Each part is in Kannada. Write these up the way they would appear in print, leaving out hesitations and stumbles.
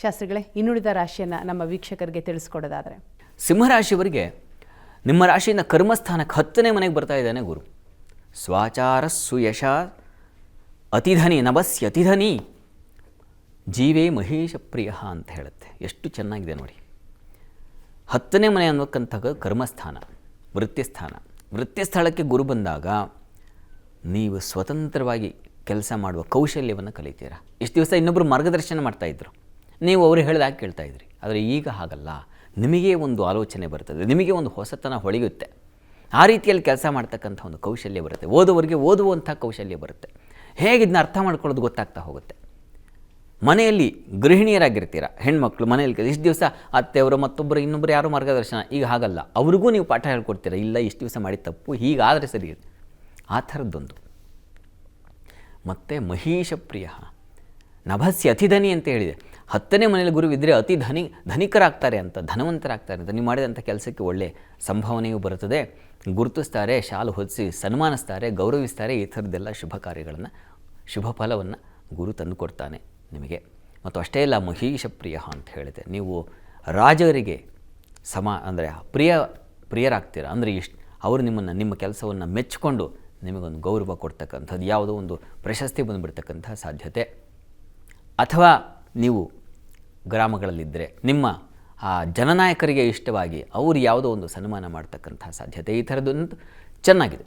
ಶಾಸ್ತ್ರಿಗಳೇ, ಇನ್ನುಳಿದ ರಾಶಿಯನ್ನು ನಮ್ಮ ವೀಕ್ಷಕರಿಗೆ ತಿಳಿಸ್ಕೊಡೋದಾದರೆ? ಸಿಂಹರಾಶಿಯವರಿಗೆ ನಿಮ್ಮ ರಾಶಿಯಿಂದ ಕರ್ಮಸ್ಥಾನಕ್ಕೆ 10ನೇ ಮನೆಗೆ ಬರ್ತಾ ಇದ್ದಾನೆ ಗುರು. ಸ್ವಾಚಾರ ಸುಯಶ ಅತಿಧನಿ ನಭಸ್ಯ ಅತಿಧನಿ ಜೀವೇ ಮಹೇಶ ಪ್ರಿಯ ಅಂತ ಹೇಳುತ್ತೆ. ಎಷ್ಟು ಚೆನ್ನಾಗಿದೆ ನೋಡಿ. 10ನೇ ಮನೆ ಅನ್ನೋಕ್ಕಂತಹ ಕರ್ಮಸ್ಥಾನ, ವೃತ್ತಿಸ್ಥಾನ. ವೃತ್ತಿಸ್ಥಳಕ್ಕೆ ಗುರು ಬಂದಾಗ ನೀವು ಸ್ವತಂತ್ರವಾಗಿ ಕೆಲಸ ಮಾಡುವ ಕೌಶಲ್ಯವನ್ನು ಕಲಿತೀರಾ. ಇಷ್ಟು ದಿವಸ ಇನ್ನೊಬ್ಬರು ಮಾರ್ಗದರ್ಶನ ಮಾಡ್ತಾಯಿದ್ರು, ನೀವು ಅವರು ಹೇಳಿದಾಗ ಕೇಳ್ತಾಯಿದ್ರಿ. ಆದರೆ ಈಗ ಹಾಗಲ್ಲ. ನಿಮಗೆ ಒಂದು ಆಲೋಚನೆ ಬರ್ತದೆ, ನಿಮಗೆ ಒಂದು ಹೊಸತನ ಹೊಳೆಯುತ್ತೆ. ಆ ರೀತಿಯಲ್ಲಿ ಕೆಲಸ ಮಾಡ್ತಕ್ಕಂಥ ಒಂದು ಕೌಶಲ್ಯ ಬರುತ್ತೆ. ಓದುವವರಿಗೆ ಓದುವಂಥ ಕೌಶಲ್ಯ ಬರುತ್ತೆ. ಹೇಗೆ ಇದನ್ನ ಅರ್ಥ ಮಾಡ್ಕೊಳ್ಳೋದು ಗೊತ್ತಾಗ್ತಾ ಹೋಗುತ್ತೆ. ಮನೆಯಲ್ಲಿ ಗೃಹಿಣಿಯರಾಗಿರ್ತೀರ, ಹೆಣ್ಮಕ್ಳು ಮನೆಯಲ್ಲಿ ಇಷ್ಟು ದಿವಸ ಅತ್ತೆಯವರು ಮತ್ತೊಬ್ಬರು ಇನ್ನೊಬ್ಬರು ಯಾರೋ ಮಾರ್ಗದರ್ಶನ. ಈಗ ಹಾಗಲ್ಲ, ಅವ್ರಿಗೂ ನೀವು ಪಾಠ ಹೇಳ್ಕೊಡ್ತೀರ. ಇಲ್ಲ, ಇಷ್ಟು ದಿವಸ ಮಾಡಿ ತಪ್ಪು, ಹೀಗಾದರೆ ಸರಿ, ಆ ಥರದ್ದೊಂದು. ಮತ್ತು ಮಹೇಶ ಪ್ರಿಯ ನಭಸ್ಯ ಅತಿಧನಿ ಅಂತ ಹೇಳಿದೆ. 10ನೇ ಮನೆಯಲ್ಲಿ ಗುರು ಇದ್ದರೆ ಅತಿ ಧನಿಕರಾಗ್ತಾರೆ ಅಂತ, ಧನವಂತರಾಗ್ತಾರೆ ಅಂತ. ನೀವು ಮಾಡಿದಂಥ ಕೆಲಸಕ್ಕೆ ಒಳ್ಳೆಯ ಸಂಭಾವನೆಯೂ ಬರುತ್ತದೆ. ಗುರುತಿಸ್ತಾರೆ, ಶಾಲು ಹೊದಿಸಿ ಸನ್ಮಾನಿಸ್ತಾರೆ, ಗೌರವಿಸ್ತಾರೆ. ಈ ಥರದ್ದೆಲ್ಲ ಶುಭ ಕಾರ್ಯಗಳನ್ನು, ಶುಭ ಫಲವನ್ನು ಗುರು ತಂದು ಕೊಡ್ತಾನೆ ನಿಮಗೆ. ಮತ್ತು ಅಷ್ಟೇ ಅಲ್ಲ, ಮಹೇಶ ಪ್ರಿಯ ಅಂತ ಹೇಳಿದೆ. ನೀವು ರಾಜರಿಗೆ ಅಂದರೆ ಪ್ರಿಯರಾಗ್ತೀರ. ಅಂದರೆ ಅವರು ನಿಮ್ಮ ಕೆಲಸವನ್ನು ಮೆಚ್ಚಿಕೊಂಡು ನಿಮಗೊಂದು ಗೌರವ ಕೊಡ್ತಕ್ಕಂಥದ್ದು, ಯಾವುದೋ ಒಂದು ಪ್ರಶಸ್ತಿ ಬಂದುಬಿಡ್ತಕ್ಕಂಥ ಸಾಧ್ಯತೆ. ಅಥವಾ ನೀವು ಗ್ರಾಮಗಳಲ್ಲಿದ್ದರೆ ನಿಮ್ಮ ಆ ಜನನಾಯಕರಿಗೆ ಇಷ್ಟವಾಗಿ ಅವರು ಯಾವುದೋ ಒಂದು ಸನ್ಮಾನ ಮಾಡ್ತಕ್ಕಂಥ ಸಾಧ್ಯತೆ. ಈ ಥರದ್ದೊಂದು ಚೆನ್ನಾಗಿದೆ.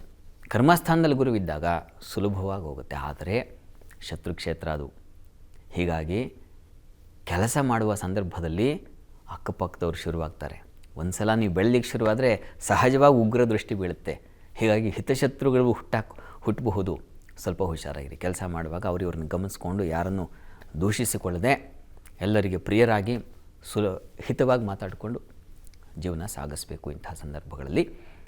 ಕರ್ಮಸ್ಥಾನದಲ್ಲಿ ಗುರುವಿದ್ದಾಗ ಸುಲಭವಾಗಿ ಹೋಗುತ್ತೆ. ಆದರೆ ಶತ್ರುಕ್ಷೇತ್ರ ಅದು. ಹೀಗಾಗಿ ಕೆಲಸ ಮಾಡುವ ಸಂದರ್ಭದಲ್ಲಿ ಅಕ್ಕಪಕ್ಕದವ್ರು ಶುರುವಾಗ್ತಾರೆ. ಒಂದು ಸಲ ನೀವು ಬೆಳಲಿಕ್ಕೆ ಶುರುವಾದರೆ ಸಹಜವಾಗಿ ಉಗ್ರ ದೃಷ್ಟಿ ಬೀಳುತ್ತೆ. ಹೀಗಾಗಿ ಹಿತಶತ್ರುಗಳು ಹುಟ್ಟಬಹುದು. ಸ್ವಲ್ಪ ಹುಷಾರಾಗಿರಿ. ಕೆಲಸ ಮಾಡುವಾಗ ಅವ್ರನ್ನ ಗಮನಿಸ್ಕೊಂಡು ಯಾರನ್ನು ದೂಷಿಸಿಕೊಳ್ಳದೆ ಎಲ್ಲರಿಗೆ ಪ್ರಿಯರಾಗಿ ಹಿತವಾಗಿ ಮಾತಾಡಿಕೊಂಡು ಜೀವನ ಸಾಗಿಸಬೇಕು ಇಂತಹ ಸಂದರ್ಭಗಳಲ್ಲಿ.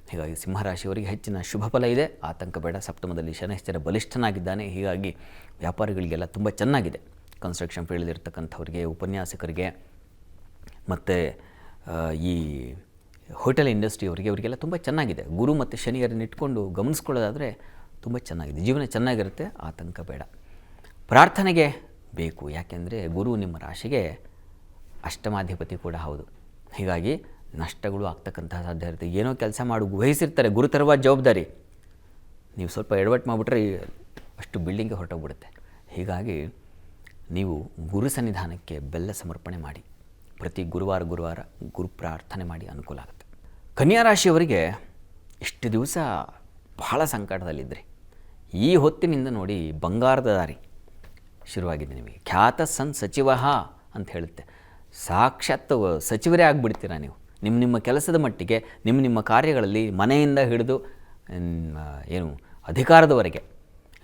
ಹೀಗಾಗಿ ಸಿಂಹರಾಶಿಯವರಿಗೆ ಹೆಚ್ಚಿನ ಶುಭ ಫಲ ಇದೆ. ಆತಂಕ ಬೇಡ. ಸಪ್ತಮದಲ್ಲಿ ಶನೈಶ್ಚರ ಬಲಿಷ್ಠನಾಗಿದ್ದಾನೆ. ಹೀಗಾಗಿ ವ್ಯಾಪಾರಿಗಳಿಗೆಲ್ಲ ತುಂಬ ಚೆನ್ನಾಗಿದೆ. ಕನ್ಸ್ಟ್ರಕ್ಷನ್ ಫೀಲ್ಡ್ಲಿರ್ತಕ್ಕಂಥವ್ರಿಗೆ, ಉಪನ್ಯಾಸಕರಿಗೆ ಮತ್ತು ಈ ಹೋಟೆಲ್ ಇಂಡಸ್ಟ್ರಿಯವರಿಗೆ, ಅವರಿಗೆಲ್ಲ ತುಂಬ ಚೆನ್ನಾಗಿದೆ. ಗುರು ಮತ್ತು ಶನಿಯರನ್ನು ಇಟ್ಕೊಂಡು ಗಮನಿಸ್ಕೊಳ್ಳೋದಾದರೆ ತುಂಬ ಚೆನ್ನಾಗಿದೆ. ಜೀವನ ಚೆನ್ನಾಗಿರುತ್ತೆ. ಆತಂಕ ಬೇಡ. ಪ್ರಾರ್ಥನೆಗೆ ಬೇಕು. ಯಾಕೆಂದರೆ ಗುರು ನಿಮ್ಮ ರಾಶಿಗೆ ಅಷ್ಟಮಾಧಿಪತಿ ಕೂಡ ಹೌದು. ಹೀಗಾಗಿ ನಷ್ಟಗಳು ಆಗ್ತಕ್ಕಂತಹ ಸಾಧ್ಯ ಇರುತ್ತೆ. ಏನೋ ಕೆಲಸ ವಹಿಸಿರ್ತಾರೆ, ಗುರುತರವಾದ ಜವಾಬ್ದಾರಿ. ನೀವು ಸ್ವಲ್ಪ ಎಡವಟ್ಟು ಮಾಡಿಬಿಟ್ರೆ ಅಷ್ಟು ಬಿಲ್ಡಿಂಗ್ಗೆ ಹೊರಟೋಗ್ಬಿಡುತ್ತೆ. ಹೀಗಾಗಿ ನೀವು ಗುರು ಸನ್ನಿಧಾನಕ್ಕೆ ಬೆಲ್ಲ ಸಮರ್ಪಣೆ ಮಾಡಿ. ಪ್ರತಿ ಗುರುವಾರ ಗುರು ಪ್ರಾರ್ಥನೆ ಮಾಡಿ, ಅನುಕೂಲ ಆಗುತ್ತೆ. ಕನ್ಯಾ ರಾಶಿಯವರಿಗೆ ಇಷ್ಟು ದಿವಸ ಬಹಳ ಸಂಕಟದಲ್ಲಿದ್ದರೆ ಈ ಹೊತ್ತಿನಿಂದ ನೋಡಿ ಬಂಗಾರದ ದಾರಿ ಶುರುವಾಗಿದೆ ನಿಮಗೆ. ಖ್ಯಾತ ಸಚಿವ ಅಂತ ಹೇಳುತ್ತೆ. ಸಾಕ್ಷಾತ್ ಸಚಿವರೇ ಆಗಿಬಿಡ್ತೀರ ನೀವು. ನಿಮ್ಮ ಕೆಲಸದ ಮಟ್ಟಿಗೆ, ನಿಮ್ಮ ಕಾರ್ಯಗಳಲ್ಲಿ, ಮನೆಯಿಂದ ಹಿಡಿದು ಅಧಿಕಾರದವರೆಗೆ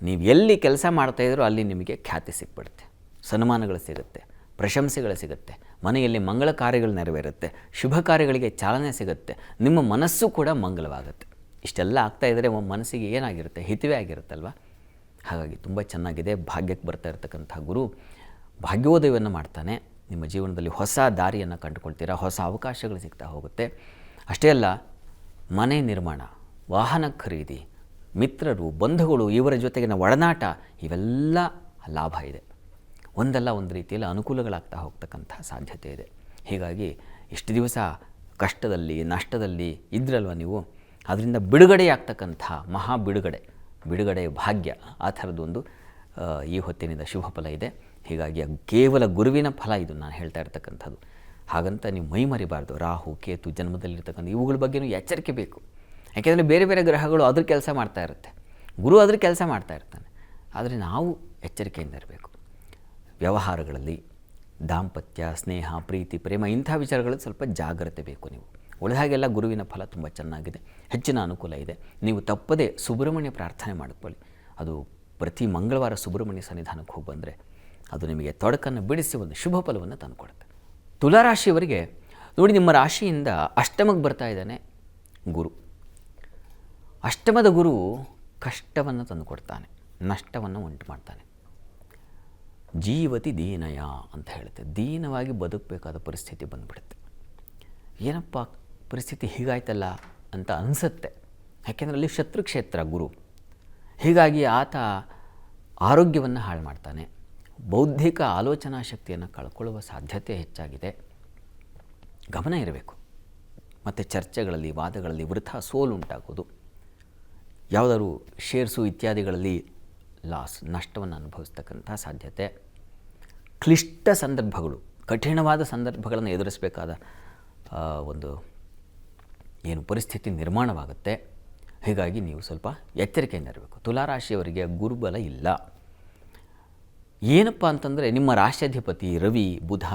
ನೀವು ಎಲ್ಲಿ ಕೆಲಸ ಮಾಡ್ತಾಯಿದ್ರೋ ಅಲ್ಲಿ ನಿಮಗೆ ಖ್ಯಾತಿ ಸಿಕ್ಬಿಡುತ್ತೆ, ಸನ್ಮಾನಗಳು ಸಿಗುತ್ತೆ, ಪ್ರಶಂಸೆಗಳು ಸಿಗುತ್ತೆ. ಮನೆಯಲ್ಲಿ ಮಂಗಳ ಕಾರ್ಯಗಳು ನೆರವೇರುತ್ತೆ, ಶುಭ ಕಾರ್ಯಗಳಿಗೆ ಚಾಲನೆ ಸಿಗುತ್ತೆ. ನಿಮ್ಮ ಮನಸ್ಸು ಕೂಡ ಮಂಗಲವಾಗುತ್ತೆ. ಇಷ್ಟೆಲ್ಲ ಆಗ್ತಾಯಿದ್ರೆ ಮನಸ್ಸಿಗೆ ಏನಾಗಿರುತ್ತೆ? ಹಿತವೇ ಆಗಿರುತ್ತಲ್ವ. ಹಾಗಾಗಿ ತುಂಬ ಚೆನ್ನಾಗಿದೆ. ಭಾಗ್ಯಕ್ಕೆ ಬರ್ತಾ ಇರತಕ್ಕಂಥ ಗುರು ಭಾಗ್ಯೋದಯವನ್ನು ಮಾಡ್ತಾನೆ. ನಿಮ್ಮ ಜೀವನದಲ್ಲಿ ಹೊಸ ದಾರಿಯನ್ನು ಕಂಡುಕೊಳ್ತೀರಾ, ಹೊಸ ಅವಕಾಶಗಳು ಸಿಗ್ತಾ ಹೋಗುತ್ತೆ. ಅಷ್ಟೇ ಅಲ್ಲ, ಮನೆ ನಿರ್ಮಾಣ, ವಾಹನ ಖರೀದಿ, ಮಿತ್ರರು, ಬಂಧುಗಳು, ಇವರ ಜೊತೆಗಿನ ಒಡನಾಟ, ಇವೆಲ್ಲ ಲಾಭ ಇದೆ. ಒಂದಲ್ಲ ಒಂದು ರೀತಿಯಲ್ಲಿ ಅನುಕೂಲಗಳಾಗ್ತಾ ಹೋಗ್ತಕ್ಕಂಥ ಸಾಧ್ಯತೆ ಇದೆ. ಹೀಗಾಗಿ ಇಷ್ಟು ದಿವಸ ಕಷ್ಟದಲ್ಲಿ, ನಷ್ಟದಲ್ಲಿ ಇದ್ರಲ್ವ ನೀವು, ಅದರಿಂದ ಬಿಡುಗಡೆಯಾಗ್ತಕ್ಕಂಥ ಮಹಾ ಬಿಡುಗಡೆ ಭಾಗ್ಯ, ಆ ಥರದ್ದೊಂದು ಈ ಹೊತ್ತಿನಿಂದ ಶುಭ ಫಲ ಇದೆ. ಹೀಗಾಗಿ ಕೇವಲ ಗುರುವಿನ ಫಲ ಇದು ನಾನು ಹೇಳ್ತಾ ಇರ್ತಕ್ಕಂಥದ್ದು. ಹಾಗಂತ ನೀವು ಮೈ ಮರಿಬಾರ್ದು. ರಾಹು, ಕೇತು ಜನ್ಮದಲ್ಲಿರ್ತಕ್ಕಂಥ ಇವುಗಳ ಬಗ್ಗೆಯೂ ಎಚ್ಚರಿಕೆ ಬೇಕು. ಯಾಕೆಂದರೆ ಬೇರೆ ಬೇರೆ ಗ್ರಹಗಳು ಅದ್ರ ಕೆಲಸ ಮಾಡ್ತಾ ಇರುತ್ತೆ, ಗುರು ಅದ್ರ ಕೆಲಸ ಮಾಡ್ತಾ ಇರ್ತಾನೆ. ಆದರೆ ನಾವು ಎಚ್ಚರಿಕೆಯಿಂದ ಇರಬೇಕು. ವ್ಯವಹಾರಗಳಲ್ಲಿ, ದಾಂಪತ್ಯ, ಸ್ನೇಹ, ಪ್ರೀತಿ, ಪ್ರೇಮ, ಇಂಥ ವಿಚಾರಗಳಲ್ಲಿ ಸ್ವಲ್ಪ ಜಾಗ್ರತೆ ಬೇಕು ನೀವು. ಉಳಿದಾಗೆಲ್ಲ ಗುರುವಿನ ಫಲ ತುಂಬ ಚೆನ್ನಾಗಿದೆ, ಹೆಚ್ಚಿನ ಅನುಕೂಲ ಇದೆ. ನೀವು ತಪ್ಪದೇ ಸುಬ್ರಹ್ಮಣ್ಯ ಪ್ರಾರ್ಥನೆ ಮಾಡಿಕೊಳ್ಳಿ. ಅದು ಪ್ರತಿ ಮಂಗಳವಾರ ಸುಬ್ರಹ್ಮಣ್ಯ ಸನ್ನಿಧಾನಕ್ಕೆ ಹೋಗಿ ಬಂದರೆ ಅದು ನಿಮಗೆ ತೊಡಕನ್ನು ಬಿಡಿಸಿ ಒಂದು ಶುಭ ಫಲವನ್ನು ತಂದುಕೊಡುತ್ತೆ. ತುಲಾರಾಶಿಯವರಿಗೆ ನೋಡಿ, ನಿಮ್ಮ ರಾಶಿಯಿಂದ ಅಷ್ಟಮಕ್ಕೆ ಬರ್ತಾ ಇದ್ದಾನೆ ಗುರು. ಅಷ್ಟಮದ ಗುರು ಕಷ್ಟವನ್ನು ತಂದುಕೊಡ್ತಾನೆ, ನಷ್ಟವನ್ನು ಉಂಟು ಮಾಡ್ತಾನೆ. ಜೀವತಿ ದೀನಯ ಅಂತ ಹೇಳುತ್ತೆ. ದೀನವಾಗಿ ಬದುಕಬೇಕಾದ ಪರಿಸ್ಥಿತಿ ಬಂದುಬಿಡುತ್ತೆ. ಏನಪ್ಪ ಪರಿಸ್ಥಿತಿ ಹೀಗಾಯ್ತಲ್ಲ ಅಂತ ಅನಿಸುತ್ತೆ. ಯಾಕೆಂದರೆ ಅಲ್ಲಿ ಶತ್ರುಕ್ಷೇತ್ರ ಗುರು. ಹೀಗಾಗಿ ಆತ ಆರೋಗ್ಯವನ್ನು ಹಾಳು ಮಾಡ್ತಾನೆ, ಬೌದ್ಧಿಕ ಆಲೋಚನಾ ಶಕ್ತಿಯನ್ನು ಕಳ್ಕೊಳ್ಳುವ ಸಾಧ್ಯತೆ ಹೆಚ್ಚಾಗಿದೆ. ಗಮನ ಇರಬೇಕು. ಮತ್ತು ಚರ್ಚೆಗಳಲ್ಲಿ, ವಾದಗಳಲ್ಲಿ ವೃಥಾ ಸೋಲು ಉಂಟಾಗೋದು, ಯಾವುದಾದ್ರು ಶೇರ್ಸು ಇತ್ಯಾದಿಗಳಲ್ಲಿ ನಷ್ಟವನ್ನು ಅನುಭವಿಸ್ತಕ್ಕಂಥ ಸಾಧ್ಯತೆ, ಕ್ಲಿಷ್ಟ ಸಂದರ್ಭಗಳು, ಕಠಿಣವಾದ ಸಂದರ್ಭಗಳನ್ನು ಎದುರಿಸಬೇಕಾದ ಒಂದು ಪರಿಸ್ಥಿತಿ ನಿರ್ಮಾಣವಾಗುತ್ತೆ. ಹೀಗಾಗಿ ನೀವು ಸ್ವಲ್ಪ ಎಚ್ಚರಿಕೆಯಿಂದ ಇರಬೇಕು. ತುಲಾರಾಶಿಯವರಿಗೆ ಗುರುಬಲ ಇಲ್ಲ. ಏನಪ್ಪ ಅಂತಂದರೆ ನಿಮ್ಮ ರಾಶ್ಯಾಧಿಪತಿ ರವಿ, ಬುಧ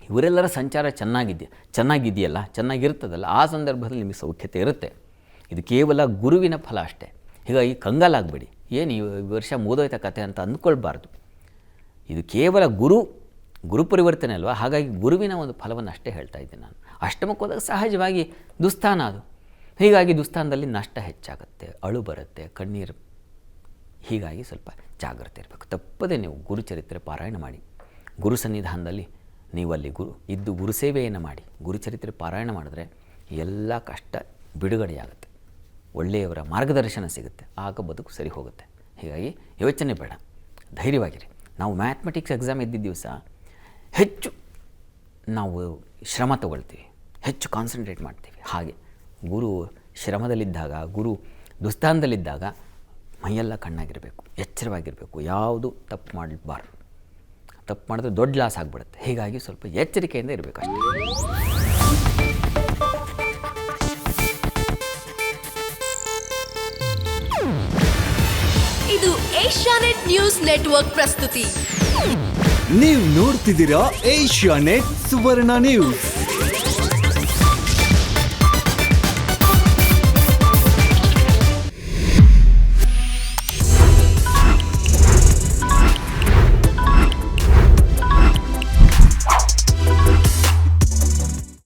ಇವರೆಲ್ಲರ ಸಂಚಾರ ಚೆನ್ನಾಗಿದೆಯಲ್ಲ, ಚೆನ್ನಾಗಿರ್ತದಲ್ಲ, ಆ ಸಂದರ್ಭದಲ್ಲಿ ನಿಮಗೆ ಸೌಖ್ಯತೆ ಇರುತ್ತೆ. ಇದು ಕೇವಲ ಗುರುವಿನ ಫಲ ಅಷ್ಟೇ. ಹೀಗಾಗಿ ಕಂಗಾಲಾಗಬೇಡಿ, ಏನು ಈ ವರ್ಷ ಮುಗಿದೋಯ್ತ ಕತೆ ಅಂತ ಅಂದ್ಕೊಳ್ಬಾರ್ದು. ಇದು ಕೇವಲ ಗುರು ಪರಿವರ್ತನೆ ಅಲ್ವಾ, ಹಾಗಾಗಿ ಗುರುವಿನ ಒಂದು ಫಲವನ್ನು ಅಷ್ಟೇ ಹೇಳ್ತಾ ಇದ್ದೀನಿ ನಾನು. ಅಷ್ಟಮಕ್ಕೆ ಹೋದಾಗ ಸಹಜವಾಗಿ ದುಸ್ಥಾನ ಅದು. ಹೀಗಾಗಿ ದುಸ್ಥಾನದಲ್ಲಿ ನಷ್ಟ ಹೆಚ್ಚಾಗುತ್ತೆ, ಅಳು ಬರುತ್ತೆ, ಕಣ್ಣೀರು. ಹೀಗಾಗಿ ಸ್ವಲ್ಪ ಜಾಗ್ರತೆ ಇರಬೇಕು. ತಪ್ಪದೆ ನೀವು ಗುರುಚರಿತ್ರೆ ಪಾರಾಯಣ ಮಾಡಿ. ಗುರು ಸನ್ನಿಧಾನದಲ್ಲಿ ನೀವು ಅಲ್ಲಿ ಗುರು ಸೇವೆಯನ್ನು ಮಾಡಿ, ಗುರುಚರಿತ್ರೆ ಪಾರಾಯಣ ಮಾಡಿದ್ರೆ ಎಲ್ಲ ಕಷ್ಟ ಬಿಡುಗಡೆಯಾಗುತ್ತೆ, ಒಳ್ಳೆಯವರ ಮಾರ್ಗದರ್ಶನ ಸಿಗುತ್ತೆ, ಆಗ ಬದುಕು ಸರಿ ಹೋಗುತ್ತೆ. ಹೀಗಾಗಿ ಯೋಚನೆ ಬೇಡ, ಧೈರ್ಯವಾಗಿರಿ. ನಾವು ಮ್ಯಾಥಮೆಟಿಕ್ಸ್ ಎಕ್ಸಾಮ್ ಇದ್ದಿದ್ದ ದಿವಸ ಹೆಚ್ಚು ನಾವು ಶ್ರಮ ತಗೊಳ್ತೀವಿ, ಹೆಚ್ಚು ಕಾನ್ಸಂಟ್ರೇಟ್ ಮಾಡ್ತೀವಿ. ಹಾಗೆ ಗುರು ಶ್ರಮದಲ್ಲಿದ್ದಾಗ, ಗುರು ದುಸ್ಥಾನದಲ್ಲಿದ್ದಾಗ ಮೈಯೆಲ್ಲ ಕಣ್ಣಾಗಿರಬೇಕು, ಎಚ್ಚರವಾಗಿರಬೇಕು, ಯಾವುದು ತಪ್ಪು ಮಾಡಬಾರ್ದು. ತಪ್ಪು ಮಾಡಿದ್ರೆ ದೊಡ್ಡ ಲಾಸ್ ಆಗಿಬಿಡುತ್ತೆ. ಹೀಗಾಗಿ ಸ್ವಲ್ಪ ಎಚ್ಚರಿಕೆಯಿಂದ ಇರಬೇಕು ಅಷ್ಟೇ. ಇದು ಏಷ್ಯಾನೆಟ್ ನ್ಯೂಸ್ ನೆಟ್ವರ್ಕ್ ಪ್ರಸ್ತುತಿ. ನೀವು ನೋಡ್ತಿದ್ದೀರಾ ಏಷ್ಯಾನೆಟ್ ಸುವರ್ಣ ನ್ಯೂಸ್.